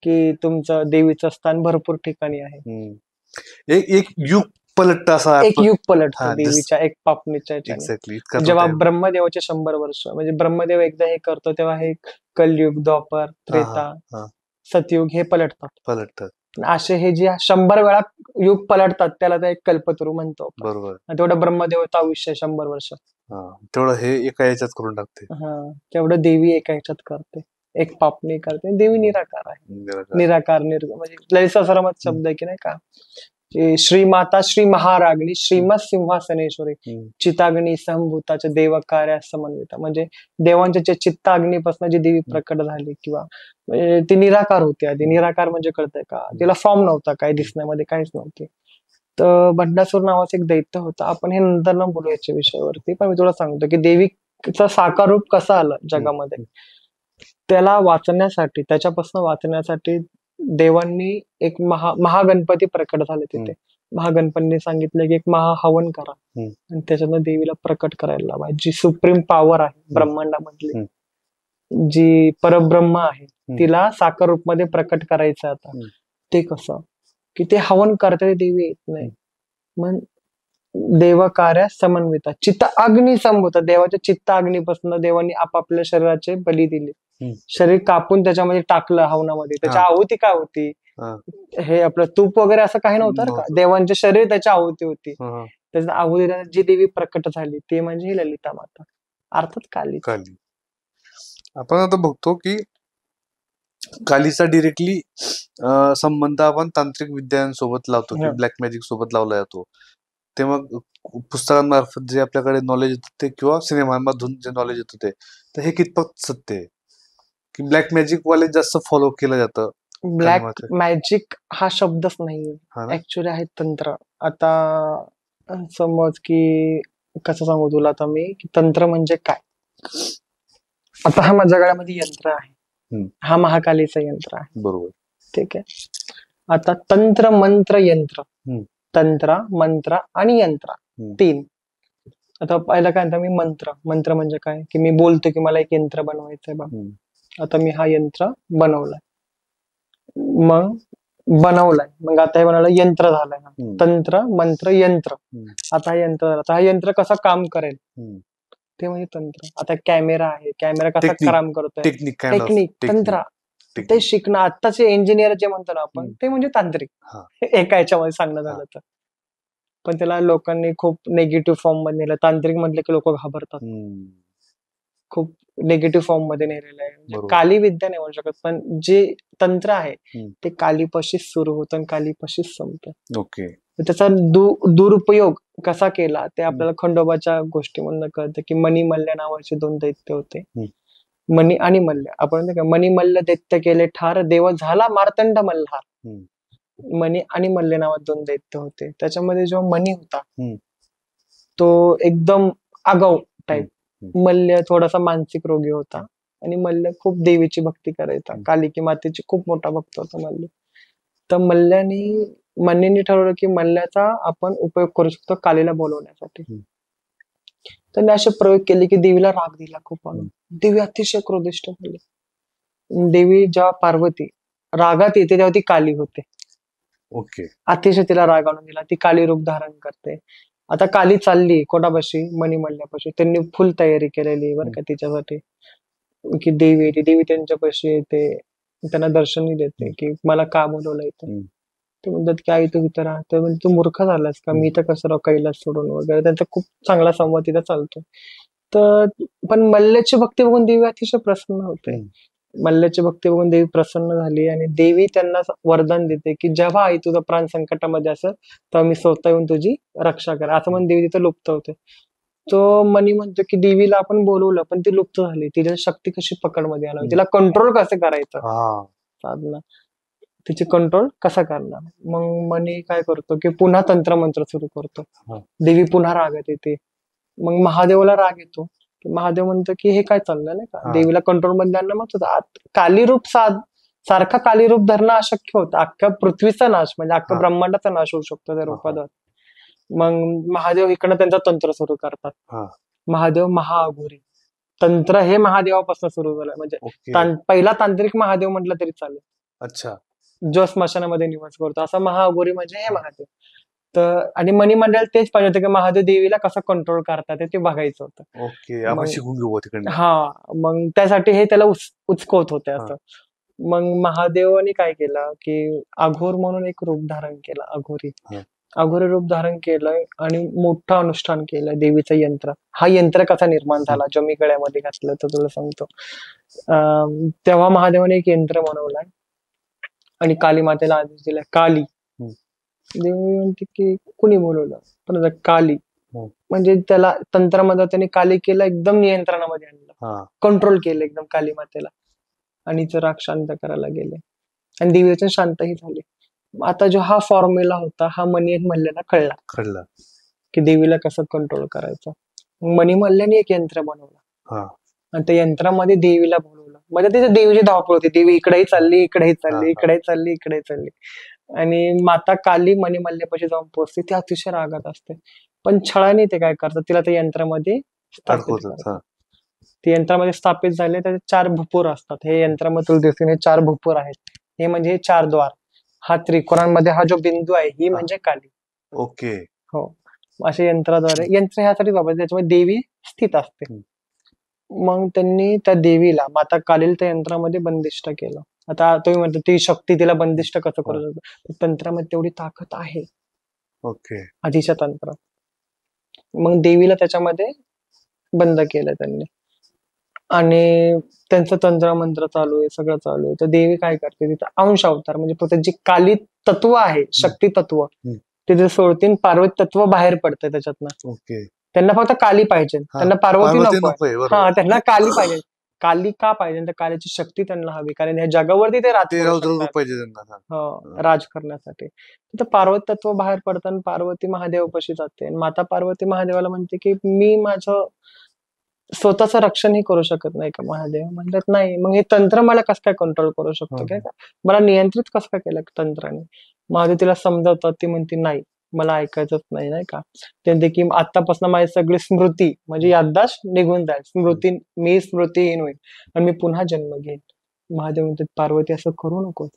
की तुमचं देवीचं स्थान भरपूर ठिकाणी आहे. एक युग पलट, असा एक युग पलटतो देवीच्या एक पापणीच्या ह्याच्याने. जेव्हा ब्रह्मदेवाचे 100 वर्ष, म्हणजे ब्रह्मदेव एकदा हे करतो तेव्हा हे कलयुग, द्वापर, त्रेता, सतयुग हे पलटतात. असे हे जे 100 वेळा युग पलटतात त्याला एक कल्पतरू म्हणतो. बरोबर. तेवढं ब्रह्मदेवाचं आयुष्य 100 वर्ष, तेवढं हे एका याच्यात करून टाकते. तेवढं देवी एका ह्याच्यात करते, एक पापणी करते. देवी निराकार आहे, निराकार म्हणजे ललित सहस्त्रनामात शब्द आहे की नाही का, श्रीमाता श्री महारागणी श्रीमत सिंहासनेश्वरी चिताग्नी संभूताच्या देव कार्या समन्विता. म्हणजे देवांच्या जे चित्ताग्नीपासून जी देवी प्रकट झाली, किंवा ती निराकार होती आधी. निराकार म्हणजे कळतंय का, तिला फॉर्म नव्हता, काय दिसण्यामध्ये काहीच नव्हती. तर भंडासूर नावाचं एक दैत्य होतं. आपण हे नंतर न बोलू याच्या विषयावरती, पण मी तुला सांगतो की देवीचं साकार रूप कसं आलं जगामध्ये, त्याला वाचण्यासाठी, त्याच्यापासून वाचण्यासाठी देवांनी एक महागणपती प्रकट झाले तिथे. महागणपतीने सांगितलं की एक महाहवन करा आणि त्याच्यानं देवीला प्रकट करायला लावा. जी सुप्रीम पॉवर आहे ब्रह्मांडामधली, जी परब्रह्म आहे, तिला साकार रूप मध्ये प्रकट करायचं. आता ते कसं, की ते हवन करता देवी येत नाही. मग देव कार्या समन्विता चित्त अग्नी संभूता, देवाच्या चित्त अग्नीपासून देवांनी आपापल्या शरीराचे बली दिले. शरीर कापून त्याच्यामध्ये टाकलं हवनामध्ये. त्याच्या आहुती काय होती, हे आपलं तूप वगैरे असं काही नव्हतं का, देवांचे शरीर त्याच्या आहुती होती. त्याच्या आहुतीला जी देवी प्रकट झाली ती म्हणजे ही ललिता माता, अर्थात काली. आपण आता बघतो की कालीचा डिरेक्टली संबंध आपण तांत्रिक विद्यांसोबत लावतो, की ब्लॅक मॅजिक सोबत लावला जातो. ते मग पुस्तकांमार्फत जे आपल्याकडे नॉलेज येतं ते, किंवा सिनेमांमधून जे नॉलेज येतं ते, तर हे कितपत सत्य आहे की ब्लॅक मॅजिक वाले जास्त फॉलो केलं जातं? ब्लॅक मॅजिक हा शब्दच नाहीये, ऍक्च्युअली आहे तंत्र. आता समज की कसं सांगू तुला आता मी, की तंत्र म्हणजे काय. आता हा माझ्या गळ्यामध्ये यंत्र आहे, हा महाकालीचं यंत्र आहे, बरोबर, ठीक आहे. आता तंत्र मंत्र यंत्र, तंत्र मंत्र आणि यंत्र 3. आता पहिला काय म्हणता मी, मंत्र म्हणजे काय, की मी बोलतो की मला एक यंत्र बनवायचंय बा. आता मी हा यंत्र बनवलाय, मग आता हे बनवलं, यंत्र झालंय. तंत्र मंत्र यंत्र. आता हा यंत्र झालं, हा यंत्र कसं काम करेल ते म्हणजे तंत्र. आता कॅमेरा आहे, कॅमेरा कसा काम करतोय, टेक्निक, तंत्र, ते शिकणं. आत्ताचे इंजिनियर जे म्हणतो ना आपण, ते म्हणजे तांत्रिक, एका याच्यामध्ये सांगणं झालं तर. पण त्याला लोकांनी खूप नेगेटिव्ह फॉर्म मध्ये नेलं. तांत्रिक म्हटलं की लोक घाबरतात, खूप नेगेटिव्ह फॉर्म मध्ये नेलेलं आहे. काली विद्या नाही म्हणू शकत, पण जे तंत्र आहे ते कालीपाशीच सुरू होतं आणि कालीपाशीच संपतं. ओके. तर त्याचा दुरुपयोग कसा केला ते आपल्याला खंडोबाच्या गोष्टीमधून कळतं की मणी मल्ल्या नावाचे 2 दैत्य होते. मणी आणि मल्ल्या आपण नाही का, मणी मल्ल दैत्य केले ठार, देव झाला मार्तंड मल्हार. मणी आणि मल्ले नावात 2 दैत्य होते. त्याच्यामध्ये जो मणी होता तो एकदम आगाऊ टाईप, मल्ल थोडासा मानसिक रोगी होता आणि मल्ल खूप देवीची भक्ती करायचा, कालिकी मातेची खूप मोठा भक्त होता मल्ल. तर मणींनी ठरवलं की मल्ल्याचा आपण उपयोग करू शकतो कालीला बोलवण्यासाठी. त्यांनी असे प्रयोग केले की देवीला राग दिला खूप. देवी अतिशय क्रोधिष्ठ झाली. देवी जेव्हा पार्वती रागात येते तेव्हा ती काली होते. ओके. अतिशय तिला राग आणून दिला, ती काली रूप धारण करते. आता काली चालली कोणापाशी, मणिमल्ल्यापाशी. त्यांनी फुल तयारी केलेली बरं का तिच्यासाठी, की देवी येते. देवी त्यांच्यापाशी येते, त्यांना दर्शनही देते की मला का बोलवलं इथं. ते म्हणतात की आई तू इथं राहा. तर म्हणजे तू मूर्ख झालास का, मी तर कसं राव कैलास सोडून वगैरे. त्यांचा खूप चांगला संवाद तिथं चालतो. तर पण मल्ल्याची भक्ती बघून देवी अतिशय प्रसन्न होते. मल्ल्याची भक्ती बघून देवी प्रसन्न झाली आणि देवी त्यांना वरदान देते की जेव्हा आई तुझा प्राण संकटामध्ये असेल तेव्हा मी स्वतः येऊन तुझी रक्षा करा, असं म्हणून देवी तिथं लुप्त होते. तो मनी म्हणतो की देवीला आपण बोलवलं पण ती लुप्त झाली, तिच्या शक्ती कशी पकडमध्ये आणावी, तिला कंट्रोल कसं करायचं, साधना तिची कंट्रोल कसा करणार. मग मनी काय करतो की पुन्हा तंत्रमंत्र सुरू करतो. देवी पुन्हा रागात येते. मग महादेवाला राग येतो. महादेव म्हणतो की हे काय चाललंय नाही का, देवीला कंट्रोल मध्ये आणणं मग काली रूप सारखा काली रूप धरणं अशक्य होतं. अख्ख्या पृथ्वीचा नाश म्हणजे अख्ख्या ब्रह्मांडाचा नाश होऊ शकतो त्या रूपात. मग महादेव इकडनं त्यांचं तंत्र सुरू करतात. महादेव महाअघोरी तंत्र हे महादेवापासून सुरू झालं. म्हणजे पहिला तांत्रिक महादेव म्हटलं तरी चालेल. अच्छा. जो स्मशानामध्ये निवास करतो असा महाअघोरी म्हणजे हे महादेव. तर आणि मनी मंडळ तेच पाहिजे होतं की महादेव देवीला कसं कंट्रोल करतात ते बघायचं होतं. ओके, आपण शिकून घेऊ तिकडे. मग त्यासाठी हे त्याला उचकवत होते असं. मग महादेवाने काय केलं की अघोर म्हणून एक रूप धारण केलं, अघोरी. अघोरी रूप धारण केलंय आणि मोठं अनुष्ठान केलंय देवीचं यंत्र. हा यंत्र कसा निर्माण झाला जो मी गळ्यामध्ये घातलं तर तुला सांगतो. तेव्हा महादेवाने एक यंत्र बनवलाय आणि काली मातेला आदेश दिलाय, काली. देवी म्हणते की कुणी बोलवलं, पण काली म्हणजे त्याला तंत्रामध्ये त्यांनी काली केलं, एकदम नियंत्रणामध्ये आणलं, कंट्रोल केलं एकदम काली मातेला आणि राग शांत करायला गेले आणि देवी शांतही झाली. आता जो हा फॉर्म्युला होता हा मनी मल्ल्याला कळला की देवीला कसं कंट्रोल करायचं. मनी मल्ल्याने एक यंत्र बनवलं आणि त्या यंत्रामध्ये देवीला बोलवलं. म्हणजे त्याच्या देवीची धावपळ होती, देवी इकडेही चालली इकडेही चालली इकडेही चालली इकडेही चालली आणि माता काली मणी मल्ल्यापाशी जाऊन पोहोचते. ती अतिशय रागात असते पण छळाने ते काय करतात, तिला त्या यंत्रामध्ये स्थापित करतात. ते यंत्रामध्ये स्थापित झाले त्याचे 4 भूपूर असतात. हे यंत्रामध्ये तुला दिसतील, हे 4 भूपूर आहेत. हे म्हणजे हे 4 द्वार. हा त्रिकोणांमध्ये हा जो बिंदू आहे ही म्हणजे काली. ओके. हो, अशा यंत्राद्वारे यंत्र ह्यासाठी वापरतात त्याच्यामध्ये देवी स्थित असते. मग त्यांनी त्या देवीला माता कालीला त्या यंत्रामध्ये बंदिष्ट केलं. आता तुम्ही म्हणतो ती शक्ती तिला बंदिष्ट कसं करू शकतो, तंत्रामध्ये तेवढी ताकद आहे. ओके. आधीच्या तंत्रात मग देवीला त्याच्यामध्ये बंद केलं त्यांनी आणि त्यांचं तंत्र मंत्र चालू आहे, सगळं चालू आहे. तर देवी काय करते तिथं अंश अवतार म्हणजे जी काली तत्व आहे, शक्ती तत्व तिथे सोडतीन, पार्वती तत्व बाहेर पडतं त्याच्यातनं. ओके. त्यांना फक्त काली पाहिजे, त्यांना पार्वती नकोय. त्यांना काली पाहिजे. काली का पाहिजे, तर कालीची शक्ती त्यांना हवी, कारण ह्या जगावरती ते राज करण्यासाठी. तिथं पार्वती तत्व बाहेर पडतं आणि पार्वती महादेवापाशी जाते. माता पार्वती महादेवाला म्हणते की मी माझं स्वतःचं रक्षणही करू शकत नाही का. महादेव म्हणतात नाही, मग हे तंत्र मला कसं काय कंट्रोल करू शकतो, काय मला नियंत्रित कसं काय केलं तंत्राने. महादेव तिला समजावतात, ती म्हणते नाही मला ऐकायचंच नाही, नाही का. ते की आतापासून माझी सगळी स्मृती म्हणजे याददाश्त निघून जाईल, मी स्मृतीहीन होईल आणि मी पुन्हा जन्म घेईन. महादेव म्हणतात पार्वती असं करू नको,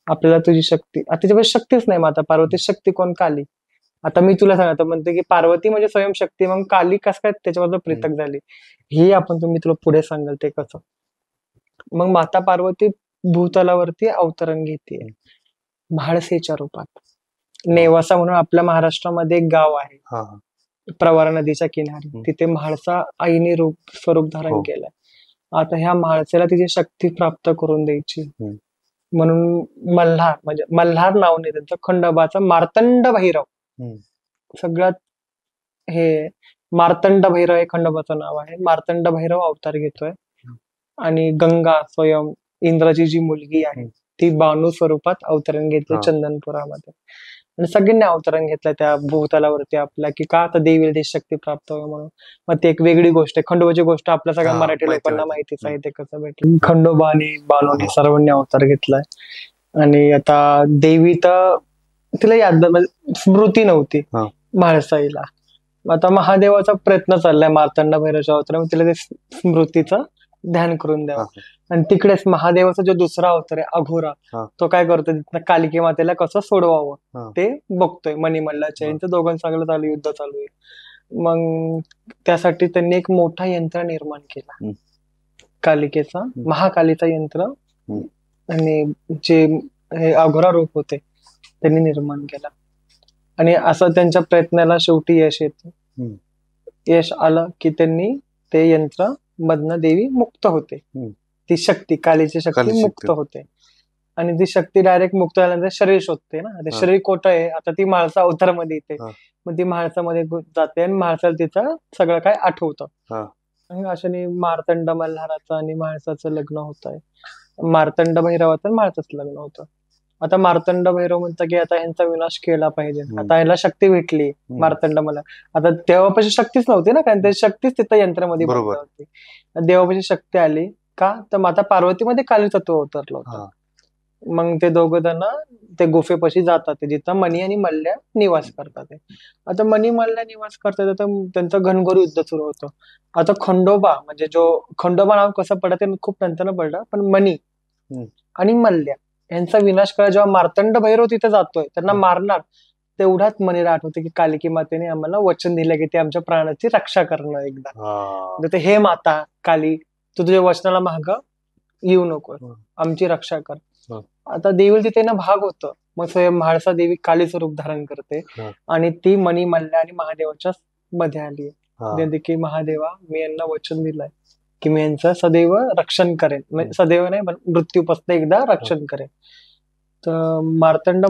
आपल्याला तुझी शक्ती आता तिच्याकडे शक्तीच नाही. माता पार्वती शक्ती कोण, काली. आता मी तुला सांगतो म्हणते की पार्वती म्हणजे स्वयंशक्ती, मग काली कस काय त्याच्याबद्दल पृथक झाली ही तुम्ही तुला पुढे सांगाल ते कसं. मग माता पार्वती भूतलावरती अवतरण घेते म्हाळसेच्या रूपात. नेवासा म्हणून आपल्या महाराष्ट्रामध्ये एक गाव आहे प्रवरा नदीच्या किनारी, तिथे म्हाळसा आईने स्वरूप धारण केलंय. आता ह्या म्हाळसेला तिची शक्ती प्राप्त करून द्यायची. म्हणून मल्हार, म्हणजे मल्हार नाव नाही त्यांचं, खंडोबाचा मार्तंड भैरव. हम्म. सगळ्यात हे मार्तंड भैरव हे खंडोबाचं नाव आहे. मार्तंड भैरव अवतार घेतोय. आणि गंगा स्वयं इंद्राची जी मुलगी आहे ती बाणू स्वरूपात अवतरण घेतले हा. चंदनपुरामध्ये. आणि सगळ्यांनी अवतरण घेतलं त्या भूतलावरती आपल्या, की का तर देवीला ती शक्ती प्राप्त व्हावी म्हणून. मग ती एक वेगळी गोष्ट आहे. खंडोबाची गोष्ट आपल्या सगळ्या हा, मराठी माहिती लोकांना माहिती. माहितीच आहे ते कसं भेटलं. खंडोबा आणि बाणूने सर्वांनी अवतार घेतलाय. आणि आता देवी तर तिला याद म्हणजे स्मृती नव्हती हा. म्हाळसाईला. आता महादेवाचा प्रयत्न चाललाय मार्तंड भैरवच्या अवतारामध्ये तिला ते स्मृतीचं ध्यान करून द्यावं. हा. आणि तिकडेच महादेवाचा जो दुसरा अवतार आहे अघोरा, हा. तो काय करतो तिथनं कालिके मातेला कसं हा. सोडवावं ते बघतोय. मणिमल्लाच्या यांचं दोघांचं सगळं चालू, युद्ध चालू आहे. मग त्यासाठी त्यांनी एक मोठा यंत्र निर्माण केला, कालिकेचा, महाकालीचा यंत्र. आणि जे हे अघोरा रूप होते त्यांनी निर्माण केला. आणि असं त्यांच्या प्रयत्नाला शेवटी यश येतं. यश आलं की त्यांनी ते यंत्र मधनं देवी मुक्त होते. ती शक्ती, कालीची शक्ती मुक्त होते. आणि ती शक्ती डायरेक्ट मुक्त झाल्यानंतर शरीर शोधते ना. ते शरीर कोठं आहे, आता ती म्हाळसा अवतारामध्ये येते. मग ती म्हाळसामध्ये जाते आणि म्हाळसाला तिचं सगळं काय आठवतं. आणि अशाने मार्तंड मल्हाराचं आणि म्हाळसाचं लग्न होत आहे. मार्तंड भैरवाचं आणि म्हाळसाचं लग्न होतं. आता मार्तंड भैरव म्हणतं की आता यांचा विनाश केला पाहिजे. आता याला शक्ती भेटली मार्तंड मला. आता देवापाशी शक्तीच नव्हती ना, कारण ते शक्तीच तिथं यंत्रामध्ये बंद होती. देवापाशी शक्ती आली का तर माता पार्वतीमध्ये काली तत्व उतरलं होतं. मग ते दोघं जण ते गुफेपाशी जातात जिथं मणी आणि मल्ल्या निवास करतात. आता मणी मल्ल्या निवास करतात तर त्यांचं घनघोर युद्ध सुरू होतं. आता खंडोबा, म्हणजे जो खंडोबा नाव कसं पडलं ते खूप नंतर पडलं, पण मणी आणि मल्ल्या यांचा विनाश करा जेव्हा मार्तंड भैरव तिथे जातोय त्यांना मारणार, तेवढ्यात मणीला आठवते की कालिकी मातेने आम्हाला वचन दिलं की ते आमच्या प्राणाची रक्षा करणं एकदा. ते हे माता काली, तू तुझ्या वचनाला माग येऊ नको, आमची रक्षा कर. आता देवीला तिथे ना भाग होतं. मग स्वयं म्हाळसा देवी काली स्वरूप धारण करते आणि ती मणी मल्ल्या आणि महादेवाच्या मध्ये आली. की महादेवा, मी यांना वचन दिलंय की मी यांचं सदैव रक्षण करेन, म्हणजे सदैव नाही पण मृत्यूपासून एकदा रक्षण करेन. तर मार्तंड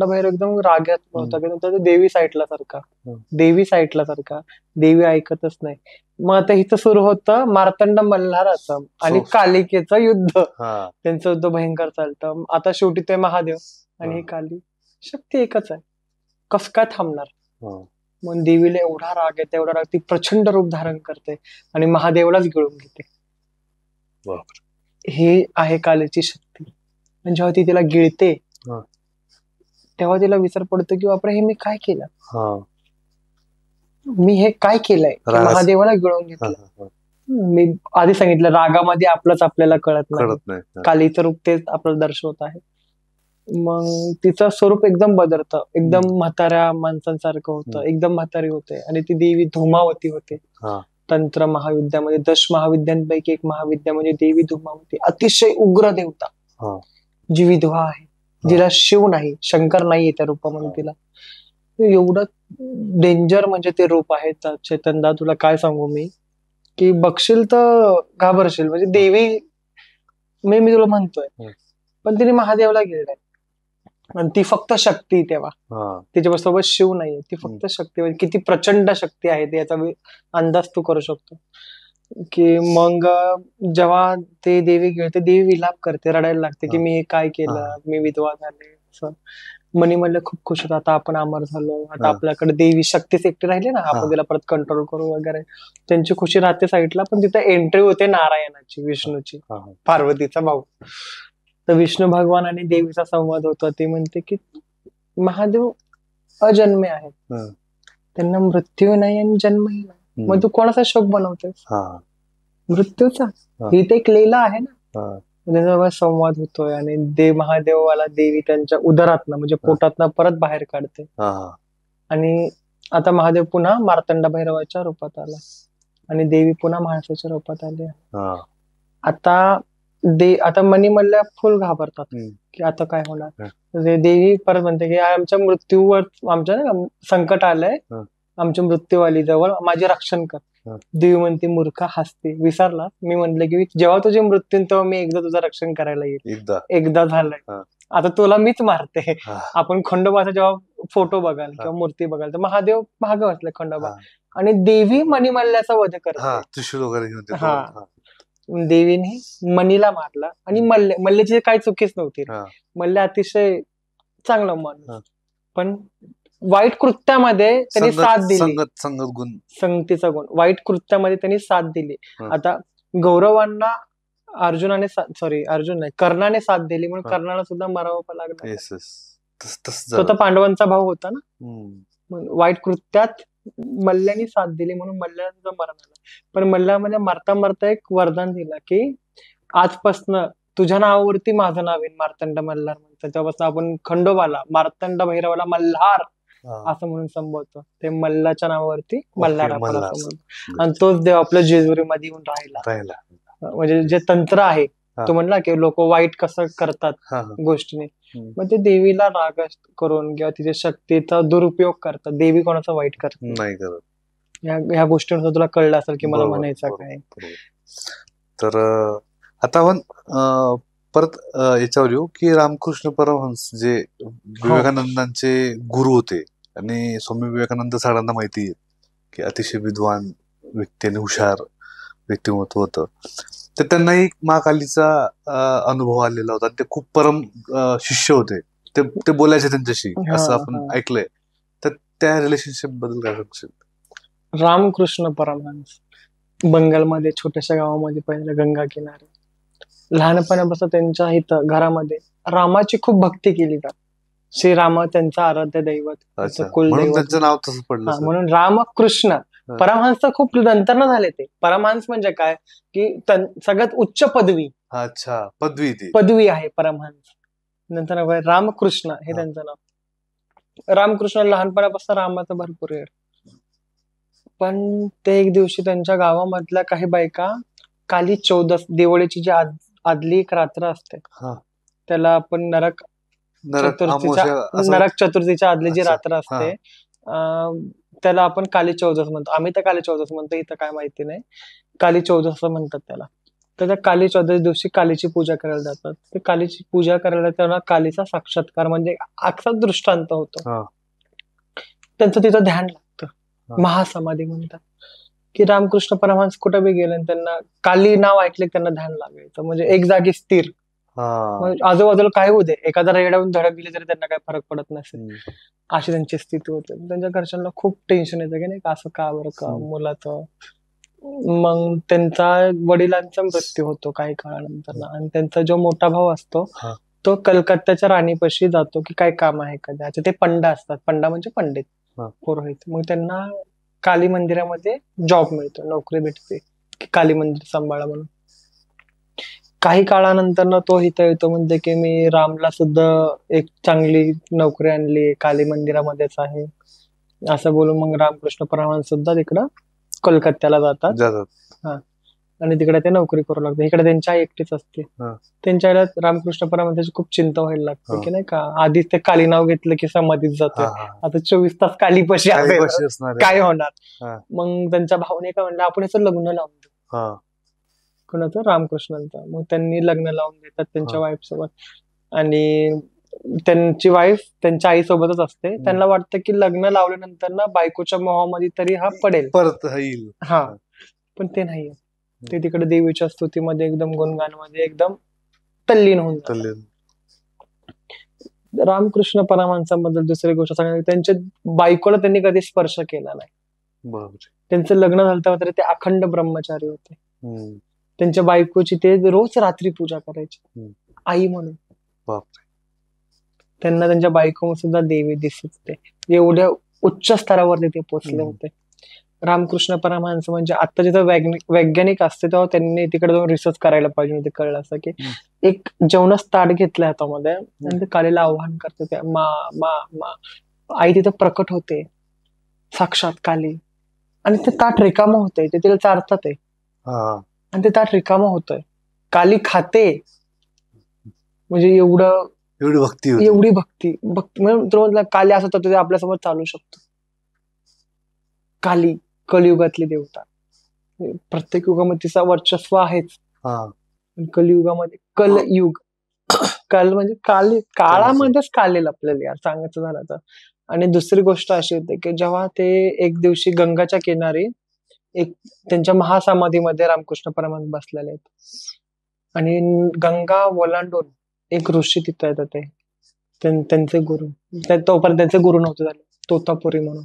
भैरव एकदम रागात होता की देवी साईडला सारखा, देवी ऐकतच नाही. मग आता इथं सुरू होतं मार्तंड मल्हाराचं आणि कालिकेचं युद्ध. त्यांचं युद्ध भयंकर चालतं. आता शेवटी ते महादेव आणि ही काली शक्ती एकच आहे, कस काय थांबणार. मग देवीला एवढा राग येते, एवढा राग, ती प्रचंड रूप धारण करते आणि महादेवालाच गिळून घेते. ही आहे कालीची शक्ती. आणि जेव्हा ती तिला गिळते तेव्हा तिला विचार पडतो की बापरे, हे मी काय केलं, मी हे काय केलंय, महादेवाला गिळून घेतलं. मी आधी सांगितलं रागामध्ये आपल्याला कळत नाही. कालीचं रूप तेच आपल्याला दर्शवत आहे. मग तिचं स्वरूप एकदम बदलतं, एकदम म्हाताऱ्या माणसांसारखं होतं, एकदम म्हातारी होते. आणि ती देवी धूमावती होते. तंत्र महाविद्यामध्ये 10 महाविद्यांपैकी एक महाविद्या म्हणजे देवी धूमावती. अतिशय उग्र देवता, जी विधवा आहे, जिला शिव नाही, शंकर नाहीये त्या रूपामध्ये तिला. एवढं डेंजर म्हणजे ते रूप आहे चैतनदा, तुला काय सांगू मी, की बघशील तर घाबरशील. म्हणजे देवी मी तुला म्हणतोय, पण तिने महादेवला गिळलंय. आणि ती फक्त शक्ती, तेव्हा तिच्यासोबत शिव नाहीये, ती फक्त शक्ती. किती प्रचंड शक्ती आहे ते याचा अंदाज तू करू शकतो. की मग जेव्हा ते देवी गिळते, देवी विलाप करते, रडायला लागते की मी हे काय केलं, मी विधवा झाले. मणी म्हणलं खूप खुश होता, आता आपण अमर झालो, आता आपल्याकडे देवी शक्तीच एकटी राहिली ना, आपण तिला परत कंट्रोल करू वगैरे. त्यांची खुशी राहते साईडला. पण तिथे एंट्री होते नारायणाची, विष्णूची, पार्वतीचा भाऊ. तर विष्णू भगवान आणि देवीचा संवाद होता. ती म्हणते की महादेव अजन्मे आहेत, त्यांना मृत्यू नाही आणि जन्मही नाही, मग तू कोणाचा शोक बनवतोस, मृत्यूचा. ही तर एक लीला आहे ना. त्याच्यावर संवाद होतोय आणि महादेवाला देवी त्यांच्या उदरातनं म्हणजे पोटातनं परत बाहेर काढते. आणि आता महादेव पुन्हा मार्तंड भैरवाच्या रूपात आला आणि देवी पुन्हा माणसाच्या रूपात आली. आता मणी मल्ल्या फुल घाबरतात की आता काय होणार. देवी परत म्हणते की आमच्या मृत्यूवर, आमच्या संकट आलंय, आमची मृत्यू आली जवळ, माझे रक्षण कर. हा. देवी म्हणते मूर्खा हसते, विसरला मी म्हंटल की जेव्हा तुझे मृत्यू येईल, तेव्हा मी एकदा तुझं रक्षण करायला येईल. एकदा. एकदा झालंय, हा. आता तुला मीच मारते. हा. आपण खंडोबाचा जेव्हा फोटो बघाल हा. किंवा मूर्ती बघाल तर महादेव मागे बसले खंडोबा, हा. आणि देवी मणिमल्ल्याचा वध हा करते. त्रिशूल वगैरे घेऊन ते हा. दोन. देवीने मणीला मारला आणि मल्ल्याची काही चुकीच नव्हती. हा. मल्ल अतिशय चांगला माणूस, हा. पण वाईट कृत्यामध्ये त्यांनी साथ दिली. संगत गुण. संगतीचा गुण, वाईट कृत्यामध्ये त्यांनी साथ दिली. हा. आता गौरवांना अर्जुनाने अर्जुन नाही, कर्णाने साथ दिली म्हणून हा. कर्णाला सुद्धा मरावं लागलं. Yes yes. तो तर पांडवांचा भाऊ होता ना. हम्म. वाईट कृत्यात मल्ल्याने साथ दिली म्हणून मल्ल्याला सुद्धा मरण आलं. पण मल्ल्यामध्ये मरता मरता एक वरदान दिलं की आजपासनं तुझ्या नावावरती माझं नाव येईल, मार्तंड मल्हार म्हणतात. तेव्हापासून आपण खंडोबाला, मार्तंड भैरवाला मल्हार हा. असं म्हणून संबोधतो. ते मल्लाच्या नावावरती मल्हार आपण मल्हार. असं म्हणतो. आणि तोच देव आपल्या जेजुरीमध्ये येऊन राहिला. म्हणजे जे तंत्र आहे, हा. तो म्हणला की लोक वाईट कसं करतात हा. गोष्टीने, हम्म. मग ते देवीला राग करून किंवा तिच्या शक्तीचा दुरुपयोग करतात. देवी कोणाचा वाईट करते नाही करत. ह्या गोष्टीनुसार तुला कळलं असेल की मला बरोबर, म्हणायचं बरोबर, काय. बरोबर. तर आता आपण परत याच्यावर येऊ की रामकृष्ण परमहंस जे विवेकानंदांचे गुरु होते, आणि स्वामी विवेकानंद सगळ्यांना माहिती आहे की अतिशय विद्वान व्यक्ती आणि हुशार व्यक्तिमत्व होतं. तर त्यांनाही महाकालीचा अनुभव आलेला होता. ते खूप परम शिष्य होते. ते बोलायचे त्यांच्याशी, असं आपण ऐकलंय. तर त्या रिलेशनशिप बद्दल काय सांगशील? रामकृष्ण परमहंस बंगालमध्ये छोट्याशा गावामध्ये पहिले गंगा किनारे, लहानपणापासून त्यांच्या इथं घरामध्ये रामाची खूप भक्ती केली जात. श्रीराम त्यांचं आराध्य दैवत, त्यांचं कुलदैवत, त्यांचं नाव तसं पडलं. म्हणून रामकृष्ण परमहंस खूप नंतर न झाले. ते परमहंस म्हणजे काय की सगळ्यात उच्च पदवी. अच्छा, पदवी आहे परमहंस. नंतर रामकृष्ण हे त्यांचं नाव. रामकृष्ण लहानपणापासून रामाचा भरपूर वेळ, पण ते एक दिवशी त्यांच्या गावामधल्या काही बायका काली चौदस, दिवाळीची जी आदली एक रात्र असते, त्याला आपण नरक चतुर्थीच्या आदली जी रात्र असते त्याला आपण काली चौदस म्हणतो. आम्ही तर काली चौदस म्हणतो, इथं काय माहिती नाही. काली चौदस असं म्हणतात त्याला. तर त्या काली चौदस दिवशी कालीची पूजा करायला जातात. ते कालीची पूजा करायला तेव्हा कालीचा साक्षात्कार म्हणजे अक्षर दृष्टांत होतो. त्यांचं तिथं ध्यान लागतं, महासमाधी म्हणतात. की रामकृष्ण परमहंस कुठं बी गेले त्यांना काली नाव ऐकले त्यांना ध्यान लागायचं, म्हणजे एक जागी स्थिर. आजूबाजूला काय होऊ दे, एखादा रेड्याहून धडक दिली तरी त्यांना काही फरक पडत नसेल, अशी त्यांची स्थिती होते. त्यांच्या घरच्यांना खूप टेन्शन येतं की नाही का, असं का बरं का मुलाचं. मग त्यांचा वडिलांचा मृत्यू होतो काही काळानंतर, आणि त्यांचा जो मोठा भाऊ असतो तो कलकत्त्याच्या राणीपाशी जातो की काय काम आहे का. ते पंडा असतात, पंडा म्हणजे पंडित, पुरोहित. मग त्यांना काली मंदिरामध्ये जॉब मिळतो, नोकरी भेटते की काली मंदिर सांभाळा म्हणून. काही काळानंतर तो इथं येतो, म्हणजे की मी रामला सुद्धा एक चांगली नोकरी आणली, काली मंदिरामध्येच आहे असं बोलून मग रामकृष्ण परमहंस सुद्धा तिकडं कोलकात्याला जातात. आणि तिकडे ते नोकरी करू लागतात. इकडे त्यांची आई एकटीच असते. त्यांच्या आईला रामकृष्ण परमहंसाची खूप चिंता व्हायला लागते की नाही का, आधीच ते काली नाव घेतलं की समाधीच जातोय, आता 24 तास कालीपाशी काय होणार. मग त्यांच्या भावाने काय म्हणलं, आपण याचं लग्न लावून देऊ. कोणाचं? रामकृष्णांचं. मग त्यांनी लग्न लावून देतात त्यांच्या वाईफ सोबत, आणि त्यांची वाईफ त्यांच्या आई सोबतच असते. त्यांना वाटतं की लग्न लावल्यानंतर ना बायकोच्या मोहामध्ये तरी हा पडेल, परत येईल. पण ते नाही. ते तिकडे देवीच्या स्तुतीमध्ये एकदम गुणगानमध्ये एकदम तल्लीन होऊन जातात. रामकृष्ण परमहंसाबद्दल दुसरी गोष्ट सांगायची, त्यांच्या बायकोला त्यांनी कधी स्पर्श केला नाही. त्यांचं लग्न झालं तेव्हा तरी ते अखंड ब्रह्मचारी होते. त्यांच्या बायकोची ते रोज रात्री पूजा करायची आई म्हणून. त्यांना त्यांच्या बायको सुद्धा देवी दिसत होते, एवढ्या उच्च स्तरावरती ते पोहोचले होते. रामकृष्ण परमहंस म्हणजे आता जिथं वैज्ञानिक असते तेव्हा त्यांनी तिकडे जाऊन रिसर्च करायला पाहिजे होते. कळलं असं की एक जेवणाच ताट घेतलं हातामध्ये आणि ते कालीला आव्हान करते, ते मा मा मा. आई तिथं प्रकट होते, साक्षात काली, आणि ते ताट रिकामं होतंय, ते तिला चारतात आहे आणि ते ताट रिकामं होतंय. काली खाते, म्हणजे एवढी भक्ती म्हणजे काली असं तर आपल्यासमोर चालू शकतो. काली कलियुगातली देवता. प्रत्येक युगामध्ये तिचा वर्चस्व आहेच. हा पण कलियुगामध्ये कलयुग काल म्हणजे काळामध्येच कालेल आपल्याला यार सांगायचं झालं तर. आणि दुसरी गोष्ट अशी होती की जेव्हा ते एक दिवशी गंगाच्या किनारी एक त्यांच्या महासमाधीमध्ये रामकृष्ण परमहंस बसलेले आहेत आणि गंगा ओलांडून एक ऋषी तिथे येतात त्यांचे गुरु. तोपर्यंत त्यांचे गुरु नव्हते झाले, तोतापुरी म्हणून.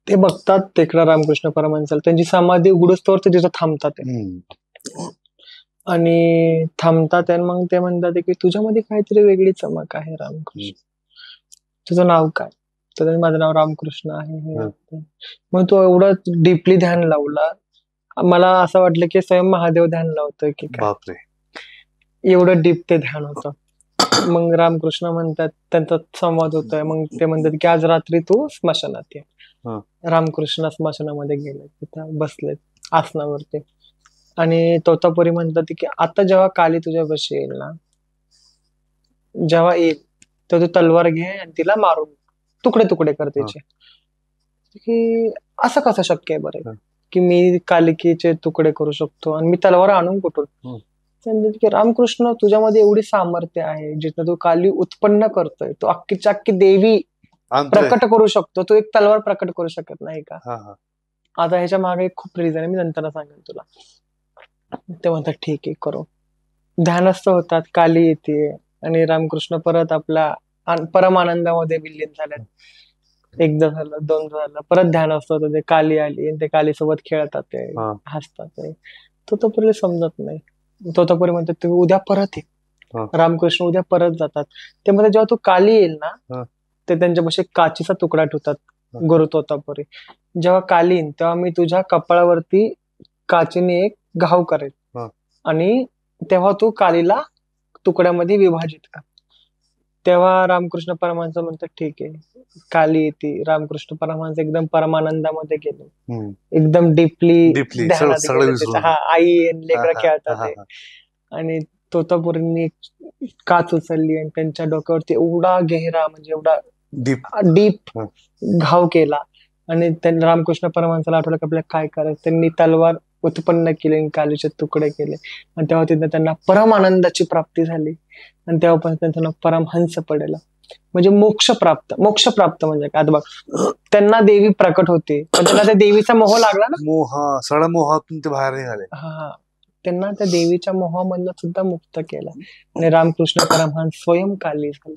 ते बघतात तिकडं रामकृष्ण परमहंसाला, त्यांची समाधी उघडूस्तोवर ते तिथं थांबतात आणि थांबतात आणि मग ते म्हणतात की तुझ्यामध्ये काहीतरी वेगळी चमक आहे रामकृष्ण, तुझं नाव काय? तर माझं नाव रामकृष्ण आहे हे. मग तो एवढं डीपली ध्यान लावला, मला असं वाटलं की स्वयं महादेव ध्यान लावतोय की काय, बापरे. एवढं डीप ते ध्यान होतं. मग रामकृष्ण म्हणतात, त्यांचा संवाद होतोय, मग ते म्हणतात की आज रात्री तू स्मशानात ये. रामकृष्ण स्मशानामध्ये गेले, तिथं बसलेत आसनावरती आणि तोतापुरी म्हणतात की आता जेव्हा काली तुझ्यापाशी येईल ना, जेव्हा येईल तर तू तलवार घे आणि तिला मारून तुकडे तुकडे कर त्याचे. की असं कसं शक्य आहे बरं की मी कालिकेचे तुकडे करू शकतो आणि मी तलवार आणून कुठून? की रामकृष्ण तुझ्यामध्ये एवढी सामर्थ्य आहे, जिथं तू काली उत्पन्न करतोय, तो अख्खीच्या अख्खी देवी प्रकट करू शकतो, तो एक तलवार प्रकट करू शकत नाही का? आता ह्याच्या मागे खूप रिझन आहे, मी नंतर सांगेन तुला. ते म्हणतात ठीक आहे करू. ध्यानस्थ होतात, काली येते आणि रामकृष्ण परत आपला परम आनंदामध्ये विलीन झाल्यात. एकदा झालं, दोनदा झालं, परत ध्यानस्थ होतं, ते काली आली आणि ते काली सोबत खेळतात, ते हसतात. ते तोतापुरी समजत नाही. तोतापुरी म्हणतात तुम्ही उद्या परत ये. रामकृष्ण उद्या परत जातात. ते म्हणतात जेव्हा तू काली येईल ना, ते त्यांच्यापाशी काचीचा तुकडा ठेवतात गुरु तोतापुरी. जेव्हा काली येईल तेव्हा मी तुझ्या कपाळावरती काचीने एक घाव करेल आणि तेव्हा तू कालीला तुकड्यामध्ये विभाजित कर. तेव्हा रामकृष्ण परमहंस म्हणतात ठीक आहे. काली येते, रामकृष्ण परमहंस एकदम परमानंदामध्ये गेले, एकदम डीपली ध्यानात गेले. आई लेकरं खेळतात आणि तोतापुरींनी काच उचलली आणि त्यांच्या डोक्यावरती एवढा गहिरा म्हणजे एवढा डीप घाव केला आणि त्यांनी रामकृष्ण परमहंसाला आठवलं की आपल्याला काय करायचं. त्यांनी तलवार उत्पन्न केली आणि कालीचे तुकडे केले आणि तेव्हा तिथं त्यांना परम आनंदाची प्राप्ती झाली आणि तेव्हापासून त्यांचं नाव परमहंस पडलं. म्हणजे मोक्ष प्राप्त म्हणजे काय, आता बघ त्यांना देवी प्रकट होते पण त्यांना त्या देवीचा मोह लागला ना, सगळ्या मोहातून ते बाहेर निघाले. त्यांना त्या देवीच्या मोहामधनं सुद्धा मुक्त केलं आणि रामकृष्ण परमहंस स्वयं काली झाले.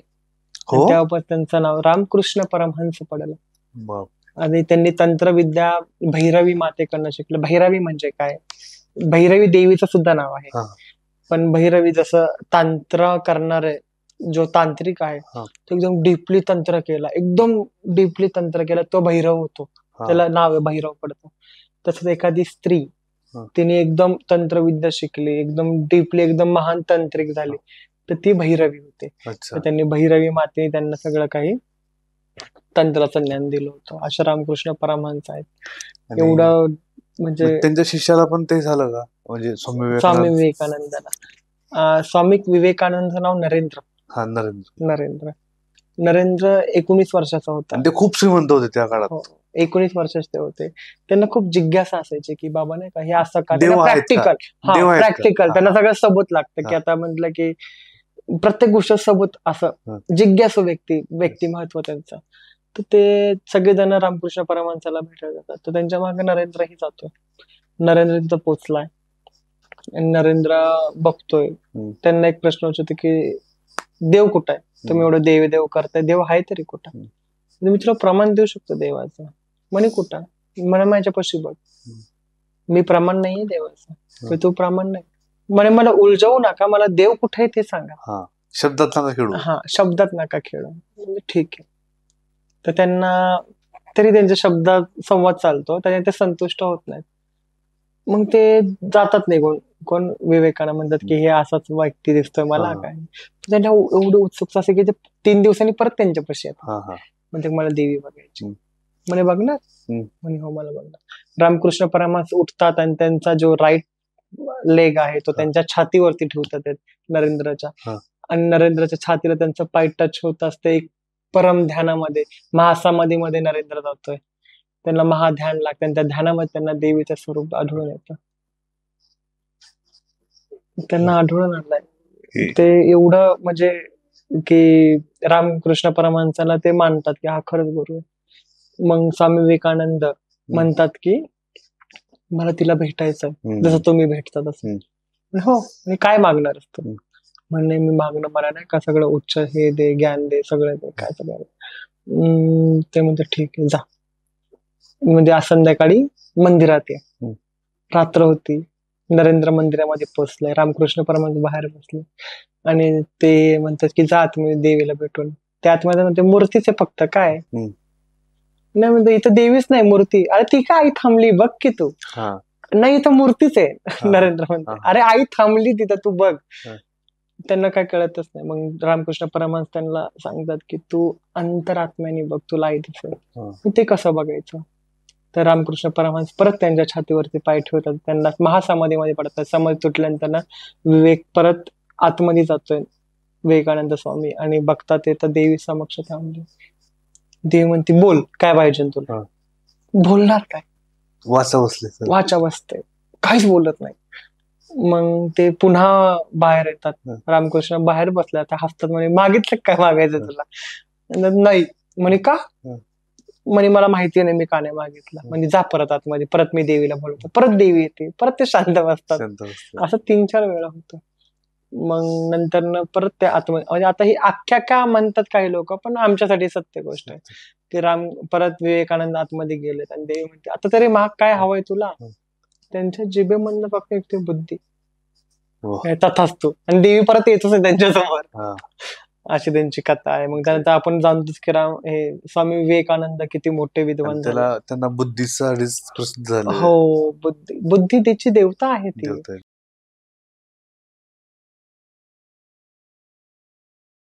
तेव्हापासून त्यांचं नाव रामकृष्ण परमहंस पडलं. आणि त्यांनी तंत्रविद्या भैरवी मातेकडनं शिकलं. भैरवी म्हणजे काय, भैरवी देवीचं सुद्धा नाव आहे, पण भैरवी जसं तंत्र करणारे जो तांत्रिक आहे तो एकदम डीपली तंत्र केला, तो भैरव होतो, त्याला नाव आहे भैरव पडतं. तसंच एखादी स्त्री तिने एकदम तंत्रविद्या शिकली, एकदम डीपली, एकदम महान तांत्रिक झाली, तर ती भैरवी होते. तर त्यांनी भैरवी माते त्यांना सगळं काही तंत्राचं ज्ञान दिलं होतं. अशा रामकृष्ण परमहंस आहेत. एवढं म्हणजे त्यांच्या शिष्याला पण ते झालं का, म्हणजे स्वामी विवेकानंदाला? स्वामी विवेकानंद नाव नरेंद्र. नरेंद्र 19 वर्षाचा होता. ते खूप श्रीमंत होते त्या काळात. 19 वर्षाचे ते होते. त्यांना खूप जिज्ञासा असायची की बाबा नाही का हे असं का, प्रॅक्टिकल त्यांना सगळं सबूत लागतं की आता म्हटलं की प्रत्येक गोष्ट सबूत, असं जिज्ञासू व्यक्तिमत्व त्यांचं. तर ते सगळेजण रामकृष्ण परमहंसाला भेटायला जातात, तर त्यांच्या मागे नरेंद्रही जातो. नरेंद्र तिथं पोचलाय आणि नरेंद्र बघतोय. त्यांना एक प्रश्न विचारतो की देव कुठं आहे, तुम्ही एवढं देव करताय, देव आहे तरी कुठं? मी तुला प्रमाण देऊ शकतो देवाचं. म्हणे कुठं? म्हणे माझ्यापाशी बघ. मी प्रमाण नाहीये देवाचं, तू प्रमाण नाही. म्हणे मला उलझवू नका, मला देव कुठे आहे ते सांगा. शब्दात नका खेळू. शब्दात नका खेळू. ठीक आहे. तर त्यांना तरी त्यांच्या शब्दात संवाद चालतो, त्याने ते संतुष्ट होत नाहीत. मग ते जातात निघून. कोण? विवेकानंद म्हणतात की हे असाच व्यक्ती दिसतोय मला काय. त्यांना एवढं उत्सुकता असते की ते 3 दिवसांनी परत त्यांच्यापाशी येतात. म्हणजे मला देवी बघायची. म्हणे बघणार? म्हणे हो मला बघणार. रामकृष्ण परमहंस उठतात आणि त्यांचा जो राईट लेग आहे तो त्यांच्या छातीवरती ठेवतात नरेंद्रच्या, आणि नरेंद्रच्या छातीला त्यांचं पाय टच होत असते. एक परम ध्यानामध्ये, महासमाधीमध्ये नरेंद्र जातोय त्यांना महाध्यान लागतं आणि त्या ध्यानामध्ये त्यांना देवीचं स्वरूप आढळून येतं. त्यांना आढळून आलंय ते एवढं म्हणजे की रामकृष्ण परमहंसाला ते मानतात की हा खरंच गुरु आहे. मग स्वामी विवेकानंद म्हणतात की मला तिला भेटायचं जसं तुम्ही भेटता तसं. हो, मी काय मागणार असतो म्हणणे मी मागणं मला नाही का सगळं उच्च हे दे ज्ञान दे सगळं दे काय सगळं. ते म्हणते ठीक आहे जा. म्हणजे आज संध्याकाळी मंदिरात ये. रात्र होती. नरेंद्र मंदिरामध्ये पोहोचले. रामकृष्ण परमहंस बाहेर बसले आणि ते म्हणतात की जा तुम्ही देवीला भेटून. त्या आतमध्ये म्हणते मूर्तीचे फक्त काय नाही म्हणते इथं देवीच नाही मूर्ती. अरे ती काय आई थांबली बघ की तू. नाही इथं मूर्तीच आहे. नरेंद्र म्हणते अरे आई थांबली तिथं तू बघ. त्यांना काय कळतच नाही. मग रामकृष्ण परमहंस त्यांना सांगतात की तू अंतरात्म्याने बघ तुला आई दिसेल. ते कसं बघायचं. तर रामकृष्ण परमहंस परत त्यांच्या छातीवरती पाय ठेवतात. त्यांना महासमाधीमध्ये पडतात. समाधी तुटल्यानंतर ना विवेक परत आतमध्ये जातोय विवेकानंद स्वामी आणि बघतात ते तर देवी समक्ष थांबली. देवी म्हणते बोल काय पाहिजे तुला. बोलणार काय वाचा बसते काहीच बोलत नाही. मग ते पुन्हा बाहेर येतात. रामकृष्ण बाहेर बसले आता हसतात म्हणे मागितलं काय मागायचं तुला. नाही म्हणे का म्हणे मला माहिती नाही मी का नाही मागितलं. म्हणजे जा परत आतमध्ये परत मी देवीला बोलवतो. परत देवी येते परत ते शांत बसतात. असं 3-4 वेळा होतं. मग नंतर परत त्या आतमध्ये म्हणजे आता ही आख्यायिका म्हणतात काही लोक पण आमच्यासाठी सत्य गोष्ट आहे की परत विवेकानंद आतमध्ये गेलेत आणि देवी म्हणते आता तरी माग काय हवंय तुला. त्यांच्या जिभेमधनं फक्त एक बुद्धी तथास्तु आणि देवी परत येतच नाही त्यांच्यासमोर. अशी त्यांची कथा आहे. मग त्यानंतर आपण जाणतोच की हे स्वामी विवेकानंद किती मोठे विद्वान झाले. त्यांना बुद्धीसाठी प्रसिद्ध झाले. हो बुद्धी त्याची देवता आहे ती.